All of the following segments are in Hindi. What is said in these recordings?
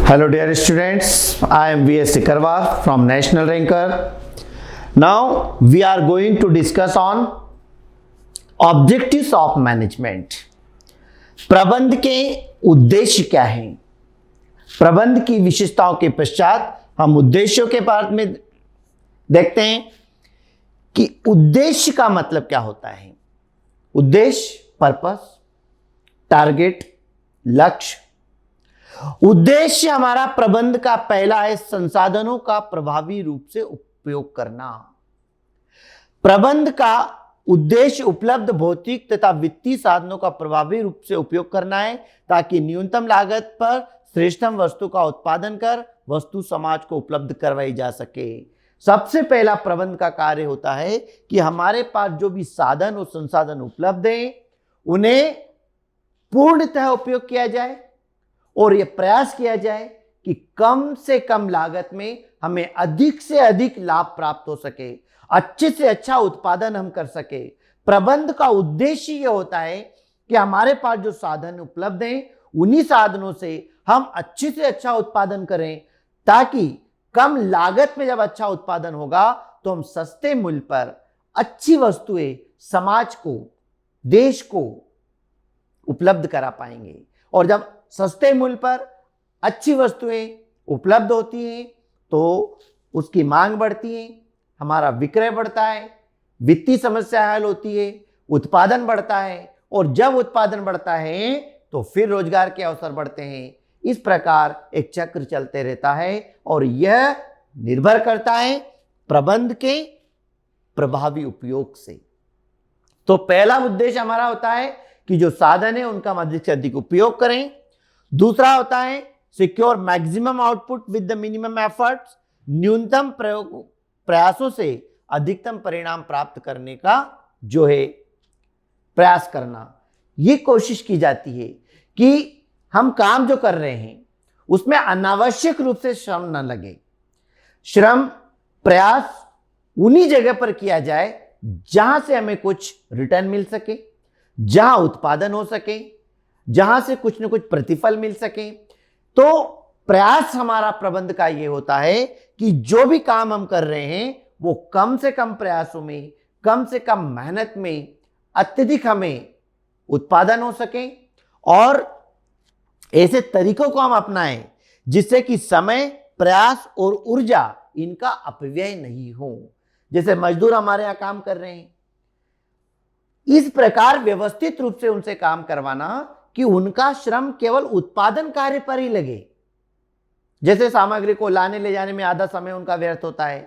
Hello dear students, I am V.S. Sikarwar from National Ranker. Now we are going to discuss on objectives of management. प्रबंध के उद्देश्य क्या हैं? प्रबंध की विशेषताओं के पश्चात हम उद्देश्यों के पार्ट में देखते हैं कि उद्देश्य का मतलब क्या होता है। उद्देश्य, पर्पस, टारगेट, लक्ष्य। उद्देश्य हमारा प्रबंध का पहला है संसाधनों का प्रभावी रूप से उपयोग करना। प्रबंध का उद्देश्य उपलब्ध भौतिक तथा वित्तीय साधनों का प्रभावी रूप से उपयोग करना है ताकि न्यूनतम लागत पर श्रेष्ठतम वस्तु का उत्पादन कर वस्तु समाज को उपलब्ध करवाई जा सके। सबसे पहला प्रबंध का कार्य होता है कि हमारे पास जो भी साधन और संसाधन उपलब्ध हैं उन्हें पूर्णतः उपयोग किया जाए और यह प्रयास किया जाए कि कम से कम लागत में हमें अधिक से अधिक लाभ प्राप्त हो सके, अच्छे से अच्छा उत्पादन हम कर सके। प्रबंध का उद्देश्य यह होता है कि हमारे पास जो साधन उपलब्ध हैं उन्हीं साधनों से हम अच्छे से अच्छा उत्पादन करें ताकि कम लागत में जब अच्छा उत्पादन होगा तो हम सस्ते मूल्य पर अच्छी वस्तुएं समाज को, देश को उपलब्ध करा पाएंगे। और जब सस्ते मूल्य पर अच्छी वस्तुएं उपलब्ध होती हैं तो उसकी मांग बढ़ती है, हमारा विक्रय बढ़ता है, वित्तीय समस्या हल होती है, उत्पादन बढ़ता है और जब उत्पादन बढ़ता है तो फिर रोजगार के अवसर बढ़ते हैं। इस प्रकार एक चक्र चलते रहता है और यह निर्भर करता है प्रबंध के प्रभावी उपयोग से। तो पहला उद्देश्य हमारा होता है कि जो साधन है उनका हम अधिक से अधिक उपयोग करें। दूसरा होता है secure maximum output with the minimum efforts, न्यूनतम प्रयासों से अधिकतम परिणाम प्राप्त करने का जो है प्रयास करना। ये कोशिश की जाती है कि हम काम जो कर रहे हैं उसमें अनावश्यक रूप से श्रम न लगे। श्रम प्रयास उन्हीं जगह पर किया जाए जहां से हमें कुछ रिटर्न मिल सके, जहां उत्पादन हो सके, जहां से कुछ न कुछ प्रतिफल मिल सके। तो प्रयास हमारा प्रबंध का यह होता है कि जो भी काम हम कर रहे हैं वो कम से कम प्रयासों में, कम से कम मेहनत में अत्यधिक हमें उत्पादन हो सके और ऐसे तरीकों को हम अपनाएं जिससे कि समय, प्रयास और ऊर्जा इनका अपव्यय नहीं हो। जैसे मजदूर हमारे यहां काम कर रहे हैं, इस प्रकार व्यवस्थित रूप से उनसे काम करवाना कि उनका श्रम केवल उत्पादन कार्य पर ही लगे। जैसे सामग्री को लाने ले जाने में आधा समय उनका व्यर्थ होता है,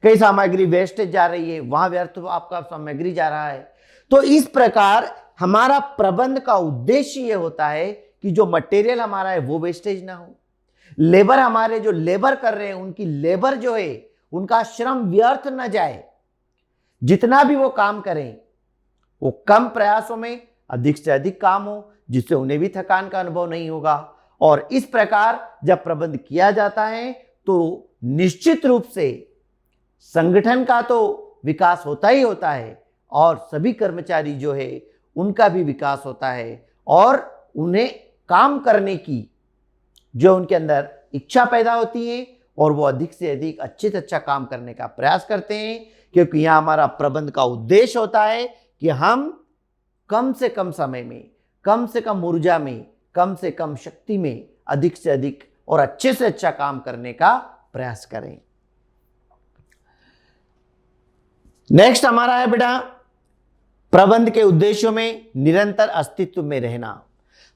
कई सामग्री वेस्टेज जा रही है, वहां व्यर्थ आपका सामग्री जा रहा है। तो इस प्रकार हमारा प्रबंध का उद्देश्य यह होता है कि जो मटेरियल हमारा है वो वेस्टेज ना हो, लेबर हमारे जो लेबर कर रहे हैं उनकी लेबर जो है उनका श्रम व्यर्थ न जाए। जितना भी वो काम करें वो कम प्रयासों में अधिक से अधिक काम हो जिससे उन्हें भी थकान का अनुभव नहीं होगा। और इस प्रकार जब प्रबंध किया जाता है तो निश्चित रूप से संगठन का तो विकास होता ही होता है और सभी कर्मचारी जो है उनका भी विकास होता है और उन्हें काम करने की जो उनके अंदर इच्छा पैदा होती है और वो अधिक से अधिक अच्छे से अच्छा काम करने का प्रयास करते हैं। क्योंकि यहाँ हमारा प्रबंध का उद्देश्य होता है कि हम कम से कम समय में, कम से कम ऊर्जा में, कम से कम शक्ति में अधिक से अधिक और अच्छे से अच्छा काम करने का प्रयास करें। नेक्स्ट हमारा है बेटा प्रबंध के उद्देश्यों में निरंतर अस्तित्व में रहना।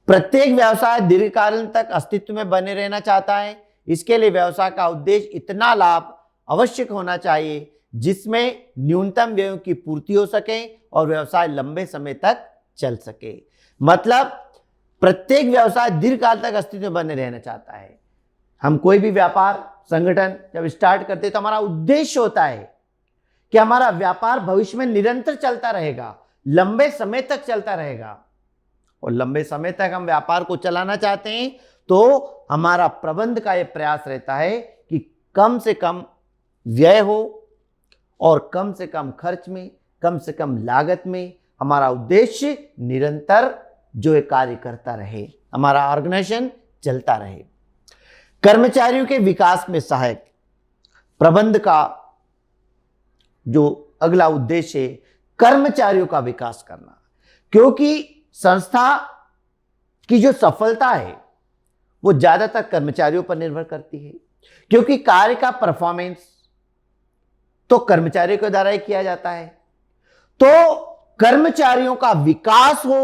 प्रत्येक व्यवसाय दीर्घकाल तक अस्तित्व में बने रहना चाहता है। इसके लिए व्यवसाय का उद्देश्य इतना लाभ आवश्यक होना चाहिए जिसमें न्यूनतम व्ययों की पूर्ति हो सके और व्यवसाय लंबे समय तक चल सके। मतलब प्रत्येक व्यवसाय दीर्घकाल तक अस्तित्व में बने रहना चाहता है। हम कोई भी व्यापार संगठन जब स्टार्ट करते हैं तो हमारा उद्देश्य होता है कि हमारा व्यापार भविष्य में निरंतर चलता रहेगा, लंबे समय तक चलता रहेगा। और लंबे समय तक हम व्यापार को चलाना चाहते हैं तो हमारा प्रबंध का यह प्रयास रहता है कि कम से कम व्यय हो और कम से कम खर्च में, कम से कम लागत में हमारा उद्देश्य निरंतर जो है कार्य करता रहे, हमारा ऑर्गेनाइजेशन चलता रहे। कर्मचारियों के विकास में सहायक। प्रबंध का जो अगला उद्देश्य है कर्मचारियों का विकास करना, क्योंकि संस्था की जो सफलता है वो ज्यादातर कर्मचारियों पर निर्भर करती है, क्योंकि कार्य का परफॉर्मेंस तो कर्मचारियों के द्वारा ही किया जाता है। तो कर्मचारियों का विकास हो,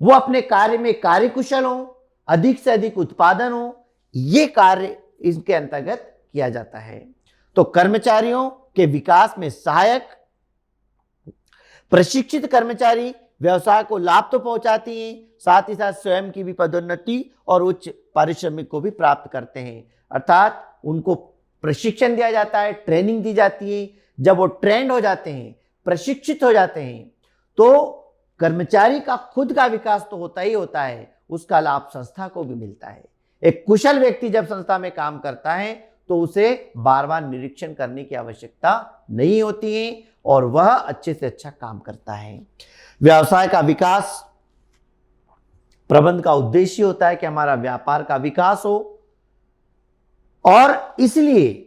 वो अपने कार्य में कार्यकुशल हो, अधिक से अधिक उत्पादन हो, ये कार्य इसके अंतर्गत किया जाता है। तो कर्मचारियों के विकास में सहायक प्रशिक्षित कर्मचारी व्यवसाय को लाभ तो पहुंचाती हैं, साथ ही साथ स्वयं की भी पदोन्नति और उच्च पारिश्रमिक को भी प्राप्त करते हैं। अर्थात उनको प्रशिक्षण दिया जाता है, ट्रेनिंग दी जाती है। जब वो ट्रेंड हो जाते हैं, प्रशिक्षित हो जाते हैं, तो कर्मचारी का खुद का विकास तो होता ही होता है, उसका लाभ संस्था को भी मिलता है। एक कुशल व्यक्ति जब संस्था में काम करता है तो उसे बार बार निरीक्षण करने की आवश्यकता नहीं होती है और वह अच्छे से अच्छा काम करता है। व्यवसाय का विकास, प्रबंध का उद्देश्य होता है कि हमारा व्यापार का विकास हो, और इसलिए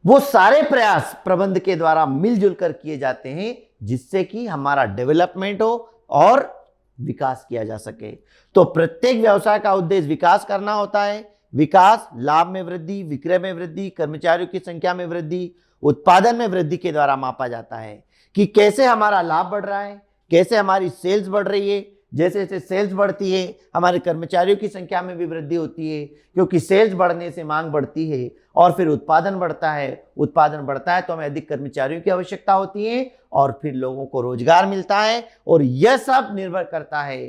वो सारे प्रयास प्रबंध के द्वारा मिलजुल कर किए जाते हैं जिससे कि हमारा डेवलपमेंट हो और विकास किया जा सके। तो प्रत्येक व्यवसाय का उद्देश्य विकास करना होता है। विकास लाभ में वृद्धि, विक्रय में वृद्धि, कर्मचारियों की संख्या में वृद्धि, उत्पादन में वृद्धि के द्वारा मापा जाता है कि कैसे हमारा लाभ बढ़ रहा है, कैसे हमारी सेल्स बढ़ रही है। जैसे जैसे सेल्स बढ़ती है हमारे कर्मचारियों की संख्या में भी वृद्धि होती है, क्योंकि सेल्स बढ़ने से मांग बढ़ती है और फिर उत्पादन बढ़ता है। उत्पादन बढ़ता है तो हमें अधिक कर्मचारियों की आवश्यकता होती है और फिर लोगों को रोजगार मिलता है, और यह सब निर्भर करता है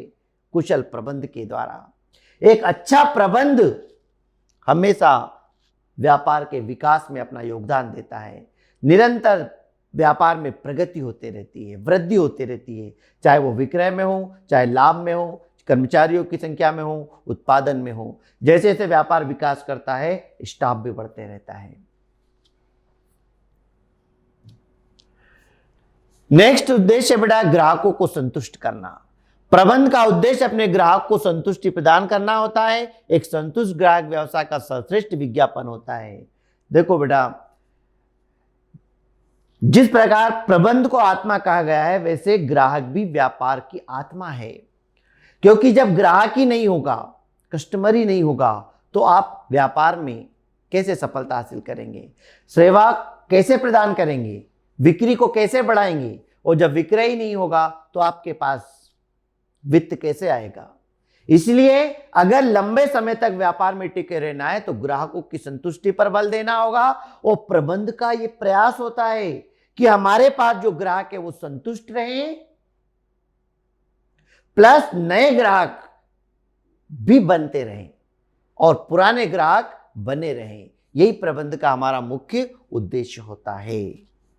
कुशल प्रबंध के द्वारा। एक अच्छा प्रबंध हमेशा व्यापार के विकास में अपना योगदान देता है। निरंतर व्यापार में प्रगति होती रहती है, वृद्धि होती रहती है, चाहे वो विक्रय में हो, चाहे लाभ में हो, कर्मचारियों की संख्या में हो, उत्पादन में हो। जैसे जैसे व्यापार विकास करता है स्टाफ भी बढ़ते रहता है। नेक्स्ट उद्देश्य बेटा ग्राहकों को संतुष्ट करना। प्रबंध का उद्देश्य अपने ग्राहक को संतुष्टि प्रदान करना होता है। एक संतुष्ट ग्राहक व्यवसाय का सर्वश्रेष्ठ विज्ञापन होता है। देखो बेटा, जिस प्रकार प्रबंध को आत्मा कहा गया है, वैसे ग्राहक भी व्यापार की आत्मा है, क्योंकि जब ग्राहक ही नहीं होगा, कस्टमर ही नहीं होगा, तो आप व्यापार में कैसे सफलता हासिल करेंगे, सेवा कैसे प्रदान करेंगे, बिक्री को कैसे बढ़ाएंगे, और जब विक्रय ही नहीं होगा तो आपके पास वित्त कैसे आएगा। इसलिए अगर लंबे समय तक व्यापार में टिके रहना है तो ग्राहकों की संतुष्टि पर बल देना होगा, और प्रबंध का यह प्रयास होता है कि हमारे पास जो ग्राहक है वो संतुष्ट रहे, प्लस नए ग्राहक भी बनते रहें और पुराने ग्राहक बने रहें। यही प्रबंध का हमारा मुख्य उद्देश्य होता है।